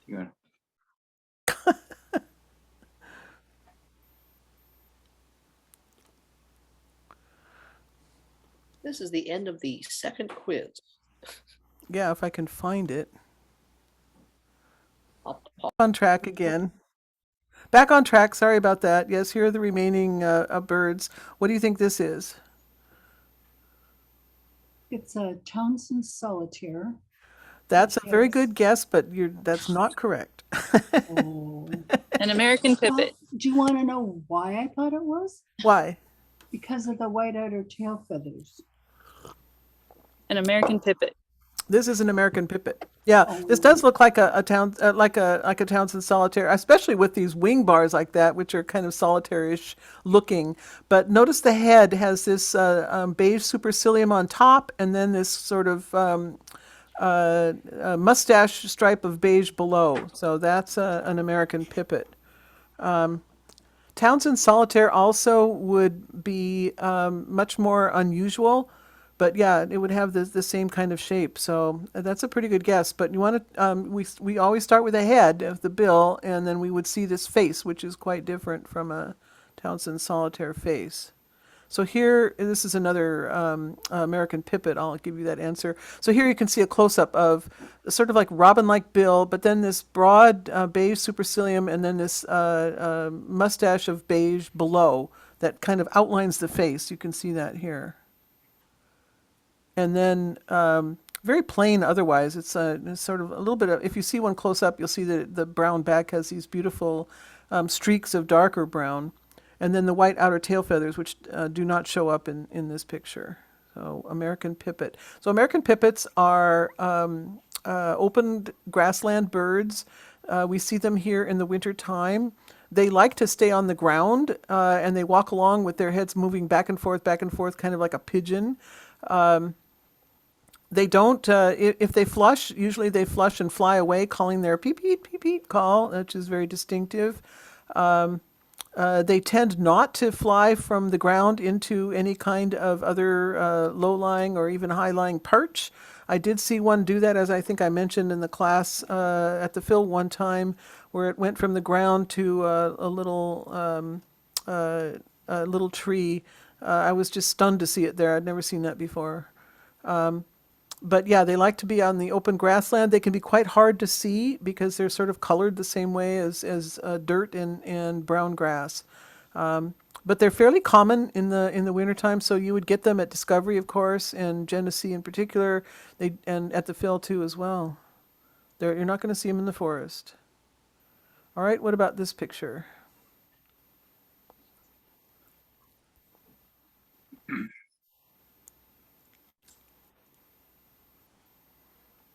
You This is the end of the second quiz. Yeah, if I can find it. I'll pause. On track again. Back on track. Sorry about that. Yes, here are the remaining birds. What do you think this is? It's a Townsend solitaire. That's a very Yes. good guess, but that's not correct. Oh. An American Well, pipit. do you want to know why I thought it was? Why? Because of the white outer tail feathers. An American pipit. This is an American pipit. Yeah, this Oh. does look like a town like a Townsend solitaire, especially with these wing bars like that, which are kind of solitaire-ish looking. But notice the head has this beige supercilium on top, and then this sort of mustache stripe of beige below. So that's an American pipit. Townsend solitaire also would be much more unusual, but yeah, it would have the same kind of shape. So that's a pretty good guess. But you want to we always start with the head of the bill, and then we would see this face, which is quite different from a Townsend solitaire face. So here, this is another American pipit. I'll give you that answer. So here you can see a close-up of sort of like robin-like bill, but then this broad beige supercilium, and then this mustache of beige below that kind of outlines the face. You can see that here. And then very plain otherwise. It's sort of a little bit of, if you see one close up, you'll see that the brown back has these beautiful streaks of darker brown. And then the white outer tail feathers, which do not show up in this picture. So American pipit. So American pipits are open grassland birds. We see them here in the winter time. They like to stay on the ground, and they walk along with their heads moving back and forth, kind of like a pigeon. They don't, if they flush, usually they flush and fly away, calling their peep, peep call, which is very distinctive. They tend not to fly from the ground into any kind of other low-lying or even high-lying perch. I did see one do that, as I think I mentioned in the class at the Phil one time, where it went from the ground to a little tree. I was just stunned to see it there. I'd never seen that before. But yeah, they like to be on the open grassland. They can be quite hard to see because they're sort of colored the same way as dirt and brown grass. But they're fairly common in the wintertime, so you would get them at Discovery, of course, and Genesee in particular, and at the Phil too as well. You're not going to see them in the forest. All right, what about this picture?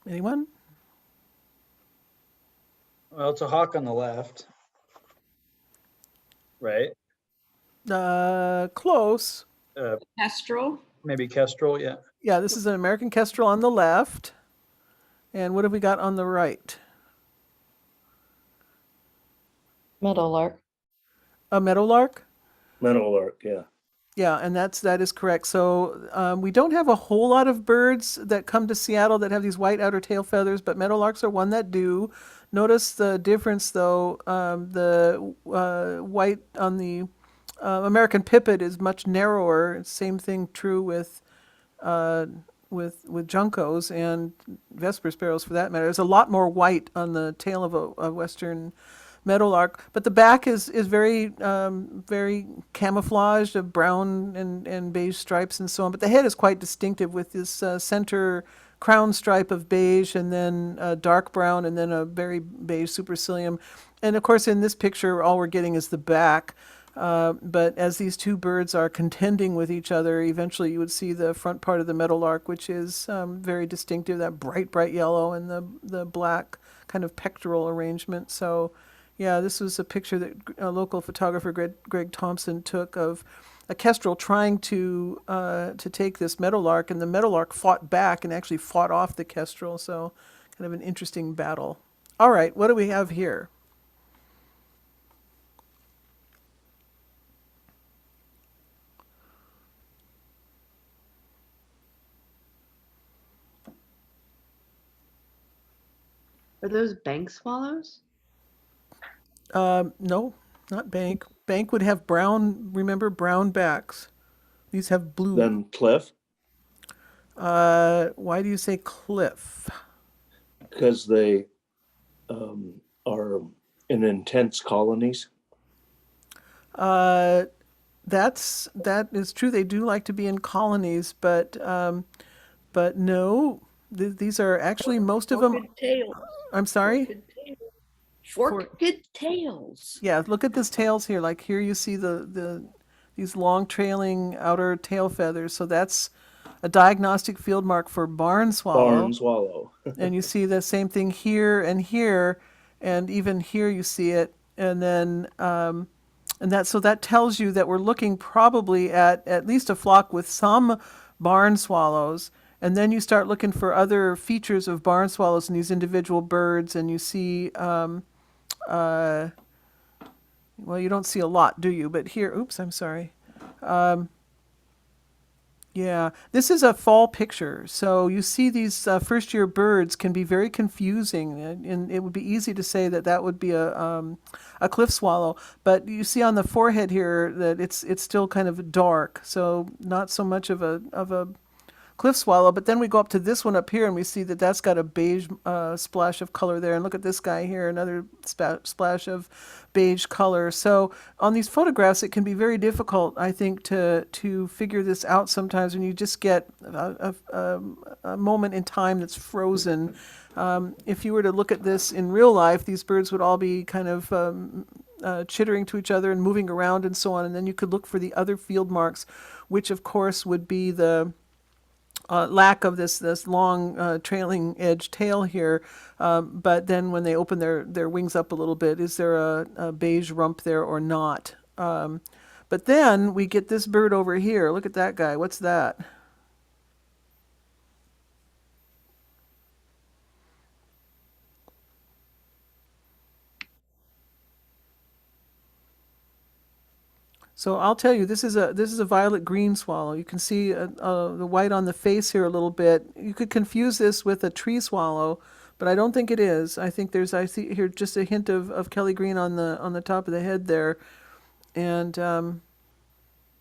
Anyone? Well, it's a hawk on the left, right? Close. Kestrel. Maybe kestrel, yeah. Yeah, this is an American kestrel on the left. And what have we got on the right? Meadowlark. A meadowlark? Meadowlark, yeah. Yeah, and that is correct. So we don't have a whole lot of birds that come to Seattle that have these white outer tail feathers, but meadowlarks are one that do. Notice the difference, though. The white on the American pipit is much narrower. Same thing true with juncos and vesper sparrows, for that matter. There's a lot more white on the tail of a western meadowlark, but the back is very very camouflaged of brown and beige stripes and so on. But the head is quite distinctive with this center crown stripe of beige and then dark brown and then a very beige supercilium. And of course, in this picture, all we're getting is the back. But as these two birds are contending with each other, eventually you would see the front part of the meadowlark, which is very distinctive, that bright yellow and the black kind of pectoral arrangement. So yeah, this was a picture that a local photographer, Greg Thompson, took of a kestrel trying to take this meadowlark, and the meadowlark fought back and actually fought off the kestrel. So kind of an interesting battle. All right, what do we have here? Are those bank swallows? No, not bank. Bank would have brown, remember, brown backs. These have blue. Then cliff, Why do you say cliff? because they are in intense colonies. That is true. They do like to be in colonies, but no, these are actually most of them. Forked tails. I'm sorry. Forked tails. Forked tails. Yeah, look at these tails here. Like here, you see these long trailing outer tail feathers. So that's a diagnostic field mark for barn swallow. Barn swallow. And you see the same thing here, and even here you see it. And then so that tells you that we're looking probably at least a flock with some barn swallows. And then you start looking for other features of barn swallows in these individual birds, and you see, well, you don't see a lot, do you? But here, oops, I'm sorry. Yeah, this is a fall picture. So you see these first-year birds can be very confusing, and it would be easy to say that that would be a cliff swallow. But you see on the forehead here that it's still kind of dark, so not so much of a cliff swallow. But then we go up to this one up here, and we see that that's got a beige splash of color there. And look at this guy here, another splash of beige color. So on these photographs, it can be very difficult, I think, to figure this out sometimes when you just get a moment in time that's frozen. If you were to look at this in real life, these birds would all be kind of chittering to each other and moving around and so on. And then you could look for the other field marks, which of course would be the lack of this long trailing edge tail here, but then when they open their wings up a little bit, is there a beige rump there or not? But then we get this bird over here. Look at that guy. What's that? So I'll tell you, this is a violet green swallow. You can see the white on the face here a little bit. You could confuse this with a tree swallow, but I don't think it is. I think I see here just a hint of Kelly green on the top of the head there, and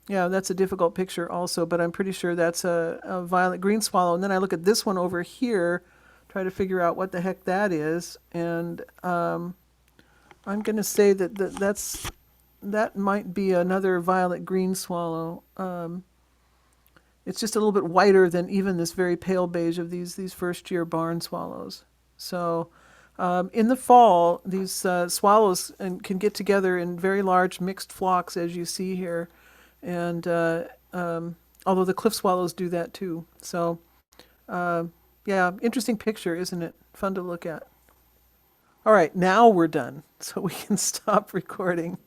yeah, that's a difficult picture also. But I'm pretty sure that's a violet green swallow. And then I look at this one over here, try to figure out what the heck that is, and I'm going to say that might be another violet green swallow. It's just a little bit whiter than even this very pale beige of these first year barn swallows. So in the fall, these swallows can get together in very large mixed flocks, as you see here. And although the cliff swallows do that too. So yeah, interesting picture, isn't it? Fun to look at. All right, now we're done, so we can stop recording.